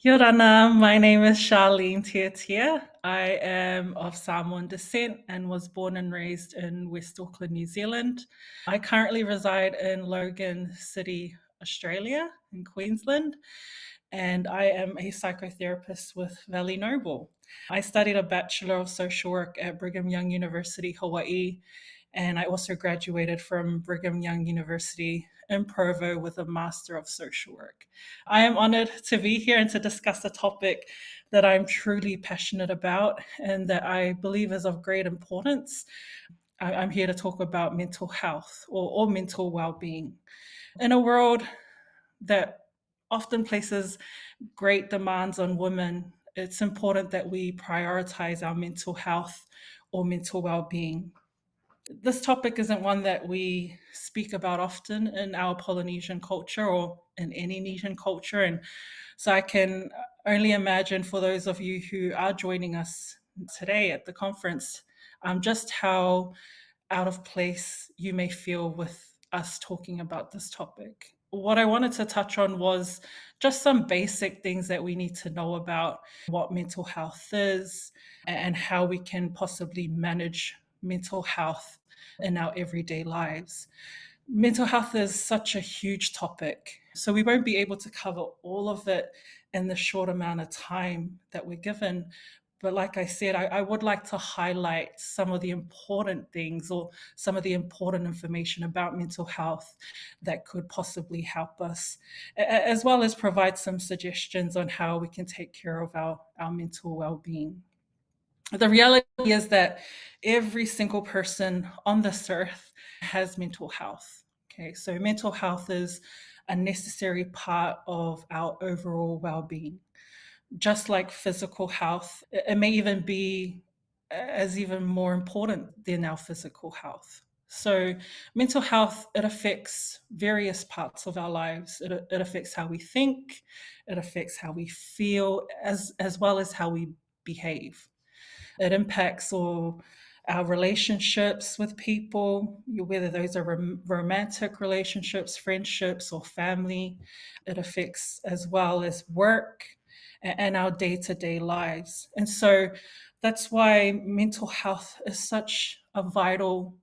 Yorana, my name is Charlene Tiatia. I am of Samoan descent and was born and raised in West Auckland, New Zealand. I currently reside in Logan City, Australia, in Queensland, and I am a psychotherapist with Valley Noble. I studied a Bachelor of Social Work at Brigham Young University, Hawaii, and I also graduated from Brigham Young University in Provo with a Master of Social Work. I am honored to be here and to discuss a topic that I'm truly passionate about and that I believe is of great importance. I'm here to talk about mental health or mental well being. In a world that often places great demands on women, it's important that we prioritize our mental health or mental well being. This topic isn't one that we speak about often in our Polynesian culture or in any Indonesian culture. And so I can only imagine for those of you who are joining us today at the conference, just how out of place you may feel with us talking about this topic. What I wanted to touch on was just some basic things that we need to know about what mental health is and how we can possibly manage mental health in our everyday lives. Mental health is such a huge topic, so we won't be able to cover all of it in the short amount of time that we're given. But like I said, I would like to highlight some of the important things or some of the important information about mental health that could possibly help us, as well as provide some suggestions on how we can take care of our mental well being. The reality is that every single person on this earth has mental health. Okay, so mental health is a necessary part of our overall well being. Just like physical health, it may even be as even more important than our physical health. So, mental health, it affects various parts of our lives. It affects how we think, it affects how we feel, as well as how we behave. It impacts all our relationships with people, whether those are romantic relationships, friendships, or family. It affects as well as work and our day to day lives. And so that's why mental health is such a vital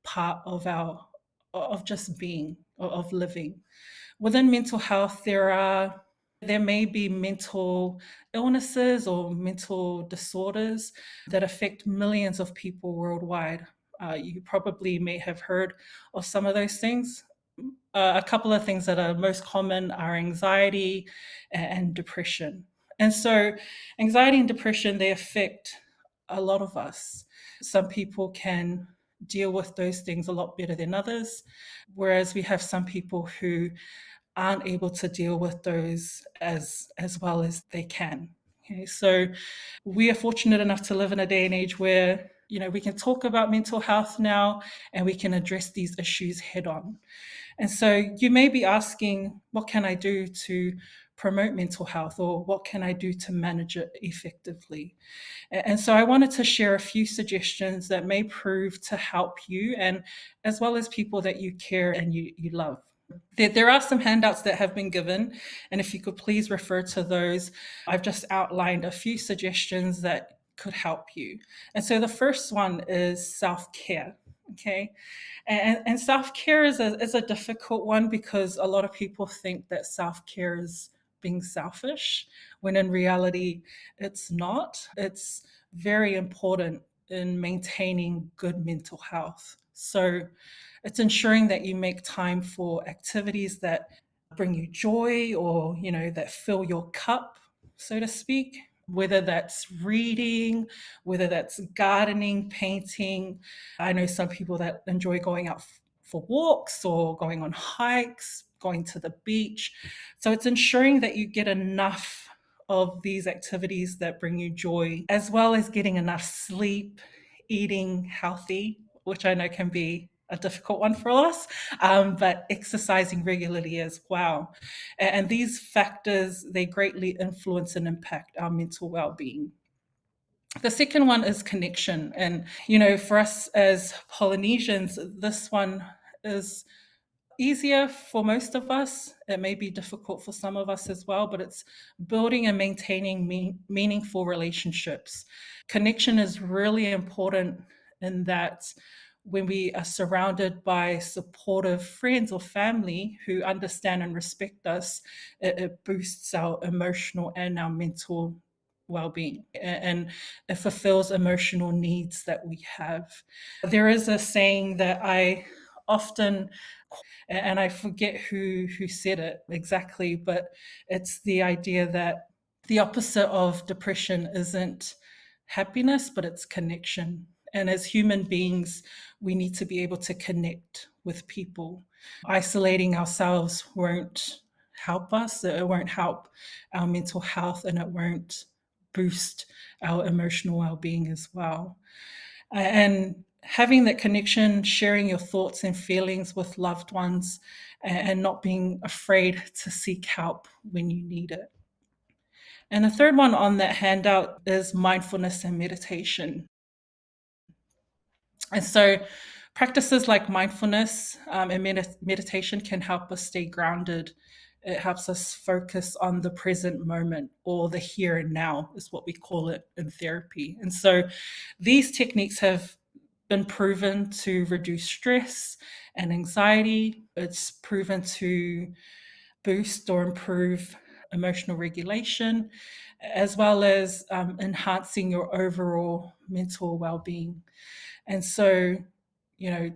part of our of just being of living. Within mental health, there may be mental illnesses or mental disorders that affect millions of people worldwide. You probably may have heard of some of those things. A couple of things that are most common are anxiety and depression. And so, anxiety and depression, they affect a lot of us. Some people can deal with those things a lot better than others, whereas we have some people who aren't able to deal with those as well as they can. Okay, so we are fortunate enough to live in a day and age where we can talk about mental health now and we can address these issues head on. And so you may be asking, what can I do to promote mental health or what can I do to manage it effectively? And so I wanted to share a few suggestions that may prove to help you and as well as people that you care and you love. There are some handouts that have been given, and if you could please refer to those, I've just outlined a few suggestions that could help you. And so the first one is self care. Okay. And self care is a difficult one because a lot of people think that self care is being selfish, when in reality, it's not. It's very important in maintaining good mental health. So it's ensuring that you make time for activities that bring you joy or, that fill your cup, so to speak, whether that's reading, whether that's gardening, painting. I know some people that enjoy going out for walks or going on hikes, going to the beach. So it's ensuring that you get enough of these activities that bring you joy, as well as getting enough sleep, eating healthy, which I know can be a difficult one for us, but exercising regularly as well. And these factors, they greatly influence and impact our mental well-being. The second one is connection. And, for us as Polynesians, this one is easier for most of us. It may be difficult for some of us as well, but it's building and maintaining meaningful relationships. Connection is really important in that when we are surrounded by supportive friends or family who understand and respect us, it boosts our emotional and our mental well-being, and it fulfills emotional needs that we have. There is a saying that I often, and I forget who said it exactly, but it's the idea that the opposite of depression isn't happiness, but it's connection. And as human beings, we need to be able to connect with people. Isolating ourselves won't help us, it won't help our mental health, and it won't boost our emotional well being as well. And having that connection, sharing your thoughts and feelings with loved ones, and not being afraid to seek help when you need it. And the third one on that handout is mindfulness and meditation. And so, practices like mindfulness and meditation can help us stay grounded. It helps us focus on the present moment, or the here and now, is what we call it in therapy. And so, these techniques have been proven to reduce stress and anxiety. It's proven to boost or improve emotional regulation, as well as enhancing your overall mental well being. And so, you know,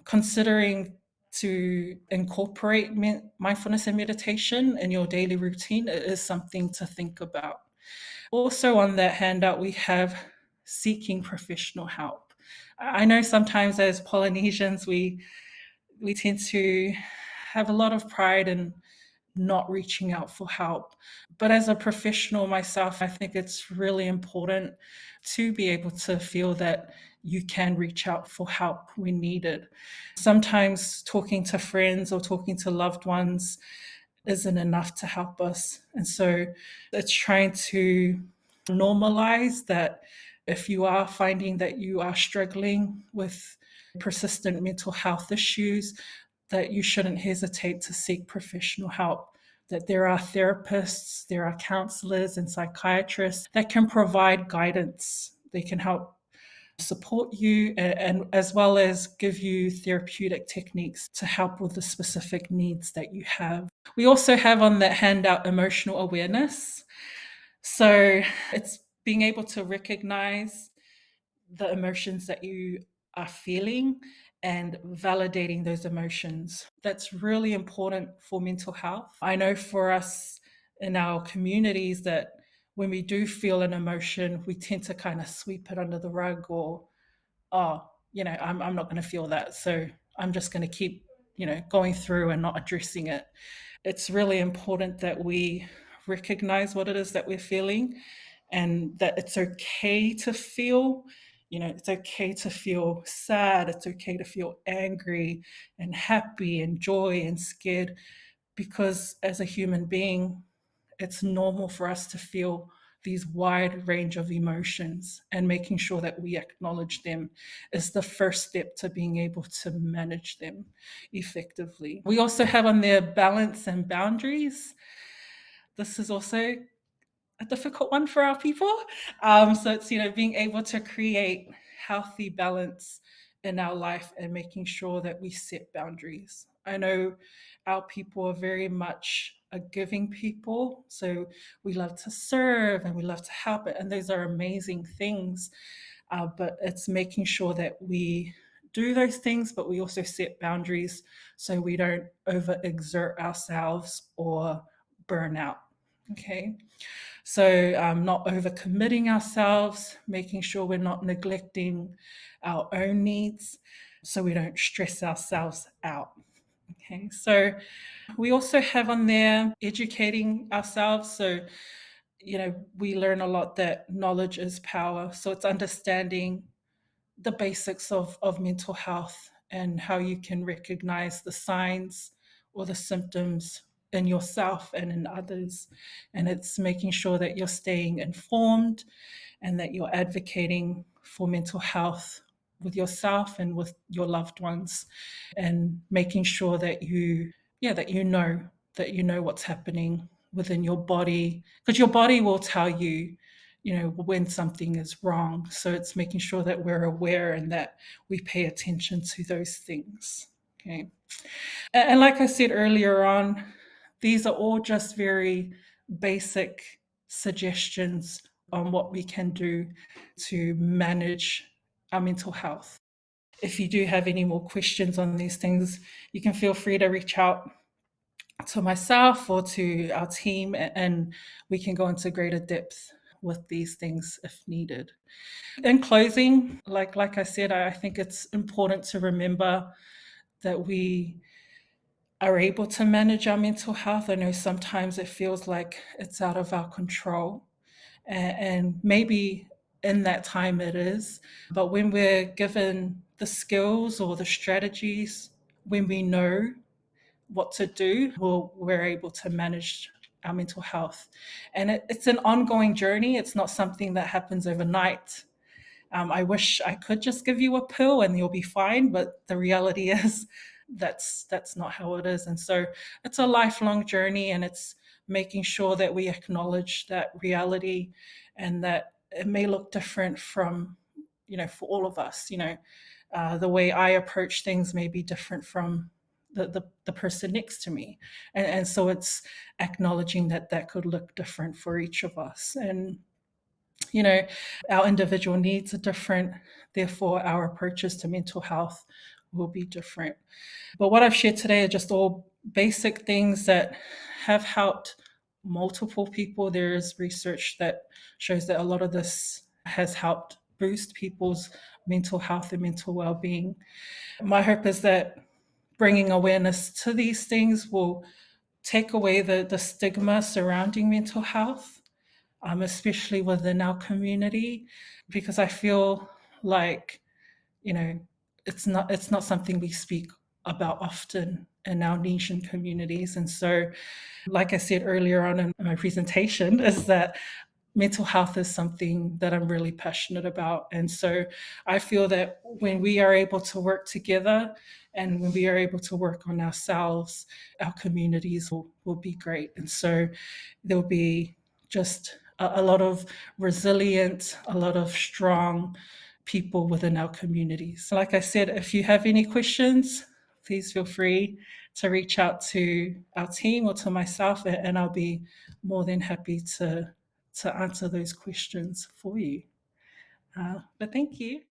considering to incorporate mindfulness and meditation in your daily routine is something to think about. Also, on that handout, we have seeking professional help. I know sometimes as Polynesians, we tend to have a lot of pride in not reaching out for help. But as a professional myself, I think it's really important to be able to feel that you can reach out for help when needed. Sometimes talking to friends or talking to loved ones isn't enough to help us. And so it's trying to normalize that if you are finding that you are struggling with persistent mental health issues, that you shouldn't hesitate to seek professional help. That there are therapists, there are counselors and psychiatrists that can provide guidance. They can help support you, and as well as give you therapeutic techniques to help with the specific needs that you have. We also have on that handout emotional awareness. So it's being able to recognize the emotions that you are feeling and validating those emotions. That's really important for mental health. I know for us in our communities that when we do feel an emotion, we tend to kind of sweep it under the rug, or, oh, I'm not going to feel that. So I'm just going to keep, going through and not addressing it. It's really important that we recognize what it is that we're feeling, and that it's okay to feel. It's okay to feel sad, it's okay to feel angry and happy and joy and scared, because as a human being, it's normal for us to feel these wide range of emotions, and making sure that we acknowledge them is the first step to being able to manage them effectively. We also have on there balance and boundaries. This is also a difficult one for our people. So it's, being able to create healthy balance in our life and making sure that we set boundaries. I know our people are very much a giving people. So we love to serve and we love to help it. And those are amazing things. But it's making sure that we do those things, but we also set boundaries so we don't overexert ourselves or burn out. Okay. So, not overcommitting ourselves, making sure we're not neglecting our own needs so we don't stress ourselves out. Okay, so we also have on there educating ourselves. So, we learn a lot that knowledge is power. So, it's understanding the basics of mental health and how you can recognize the signs or the symptoms in yourself and in others. And it's making sure that you're staying informed and that you're advocating for mental health with yourself and with your loved ones, and making sure that that you know what's happening within your body, because your body will tell you, when something is wrong. So it's making sure that we're aware and that we pay attention to those things. Okay. And like I said earlier on, these are all just very basic suggestions on what we can do to manage our mental health. If you do have any more questions on these things, you can feel free to reach out to myself or to our team, and we can go into greater depth with these things if needed. In closing, like I said, I think it's important to remember that we are able to manage our mental health. I know sometimes it feels like it's out of our control, and maybe in that time it is. But when we're given the skills or the strategies, when we know what to do, we're able to manage our mental health. And it's an ongoing journey, it's not something that happens overnight. I wish I could just give you a pill and you'll be fine, but the reality is that's not how it is. And so it's a lifelong journey, and it's making sure that we acknowledge that reality, and that it may look different from, for all of us. The way I approach things may be different from the person next to me, and so it's acknowledging that that could look different for each of us. And you know, our individual needs are different, therefore, our approaches to mental health will be different. But what I've shared today are just all basic things that have helped multiple people. There is research that shows that a lot of this has helped boost people's mental health and mental well being. My hope is that bringing awareness to these things will take away the stigma surrounding mental health, especially within our community, because I feel like, you know it's not something we speak about often in our Asian communities. And so, like I said earlier on in my presentation, is that mental health is something that I'm really passionate about. And so I feel that when we are able to work together and when we are able to work on ourselves, our communities will be great. And so there'll be just a lot of resilient, a lot of strong people within our communities. Like I said, if you have any questions, please feel free to reach out to our team or to myself, and I'll be more than happy to answer those questions for you. But thank you.